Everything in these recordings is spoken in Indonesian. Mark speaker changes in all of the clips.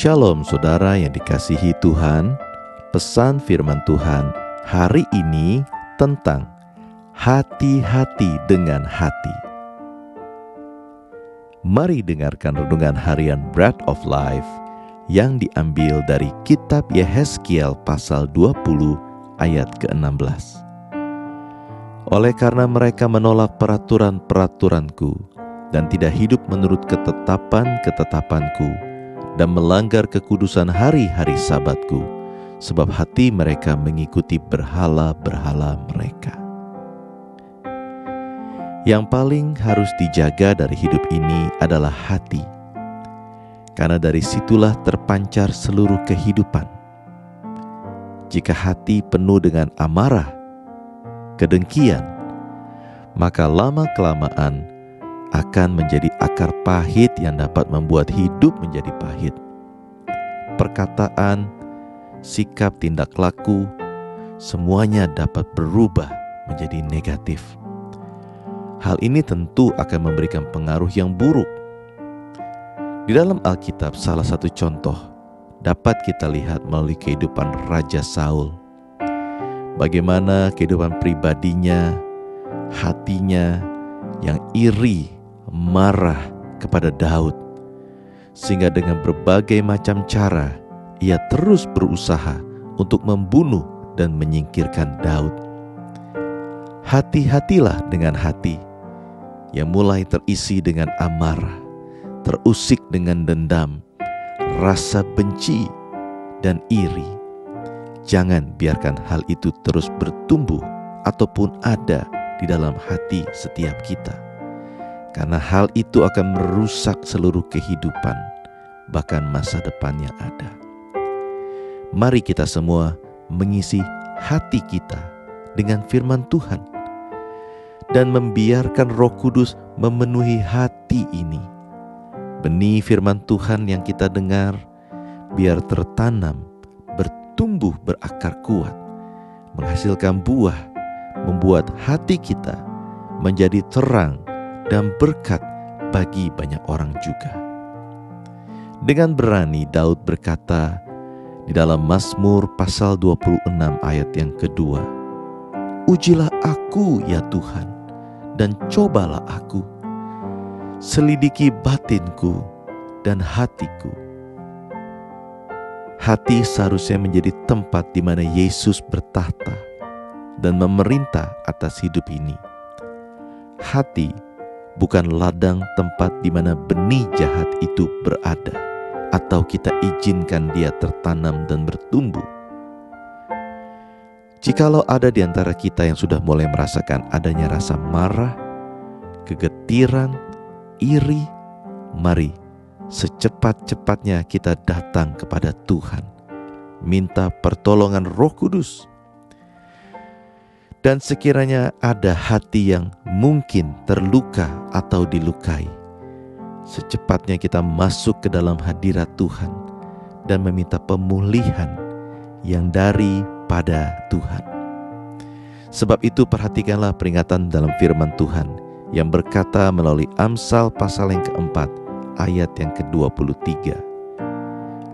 Speaker 1: Shalom saudara yang dikasihi Tuhan. Pesan firman Tuhan hari ini tentang hati-hati dengan hati. Mari dengarkan renungan harian Bread of Life yang diambil dari kitab Yehezkiel pasal 20 ayat ke-16. Oleh karena mereka menolak peraturan-peraturanku dan tidak hidup menurut ketetapan-ketetapanku dan melanggar kekudusan hari-hari Sabatku, sebab hati mereka mengikuti berhala-berhala mereka. Yang paling harus dijaga dari hidup ini adalah hati, karena dari situlah terpancar seluruh kehidupan. Jika hati penuh dengan amarah, kedengkian, maka lama-kelamaan akan menjadi akar pahit yang dapat membuat hidup menjadi pahit. Perkataan, sikap, tindak laku, semuanya dapat berubah menjadi negatif. Hal ini tentu akan memberikan pengaruh yang buruk. Di dalam Alkitab, salah satu contoh dapat kita lihat melalui kehidupan Raja Saul. Bagaimana kehidupan pribadinya, hatinya yang iri, marah kepada Daud, sehingga dengan berbagai macam cara ia terus berusaha untuk membunuh dan menyingkirkan Daud. Hati-hatilah dengan hati yang mulai terisi dengan amarah, terusik dengan dendam, rasa benci, dan iri. Jangan biarkan hal itu terus bertumbuh ataupun ada di dalam hati setiap kita, karena hal itu akan merusak seluruh kehidupan, bahkan masa depan yang ada. Mari kita semua mengisi hati kita dengan firman Tuhan dan membiarkan Roh Kudus memenuhi hati ini. Benih firman Tuhan yang kita dengar biar tertanam, bertumbuh, berakar kuat, menghasilkan buah, membuat hati kita menjadi terang dan berkat bagi banyak orang juga. Dengan berani Daud berkata di dalam Mazmur pasal 26 ayat yang kedua, "Ujilah aku ya Tuhan, dan cobalah aku. Selidiki batinku dan hatiku." Hati seharusnya menjadi tempat di mana Yesus bertahta dan memerintah atas hidup ini. Hati bukan ladang tempat di mana benih jahat itu berada, atau kita izinkan dia tertanam dan bertumbuh. Jikalau ada di antara kita yang sudah mulai merasakan adanya rasa marah, kegetiran, iri, mari secepat-cepatnya kita datang kepada Tuhan, minta pertolongan Roh Kudus. Dan sekiranya ada hati yang mungkin terluka atau dilukai, secepatnya kita masuk ke dalam hadirat Tuhan dan meminta pemulihan yang daripada Tuhan. Sebab itu perhatikanlah peringatan dalam firman Tuhan yang berkata melalui Amsal pasal yang keempat ayat yang ke-23.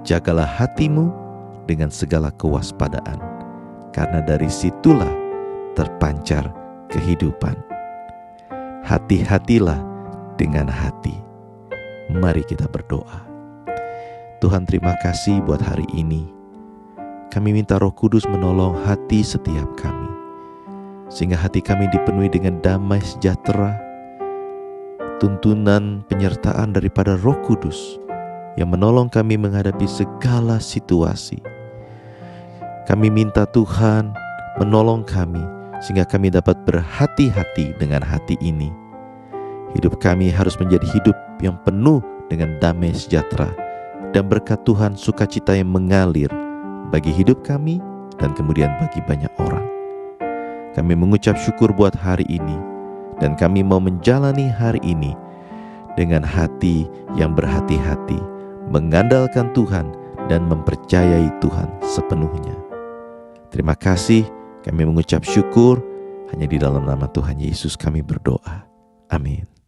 Speaker 1: Jagalah hatimu dengan segala kewaspadaan, karena dari situlah terpancar kehidupan. Hati-hatilah dengan hati. Mari kita berdoa. Tuhan, terima kasih buat hari ini. Kami minta Roh Kudus menolong hati setiap kami, sehingga hati kami dipenuhi dengan damai sejahtera, tuntunan penyertaan daripada Roh Kudus yang menolong kami menghadapi segala situasi. Kami minta Tuhan menolong kami sehingga kami dapat berhati-hati dengan hati ini. Hidup kami harus menjadi hidup yang penuh dengan damai sejahtera dan berkat Tuhan, sukacita yang mengalir bagi hidup kami dan kemudian bagi banyak orang. Kami mengucap syukur buat hari ini, dan kami mau menjalani hari ini dengan hati yang berhati-hati, mengandalkan Tuhan dan mempercayai Tuhan sepenuhnya. Terima kasih. Kami mengucap syukur hanya di dalam nama Tuhan Yesus kami berdoa. Amin.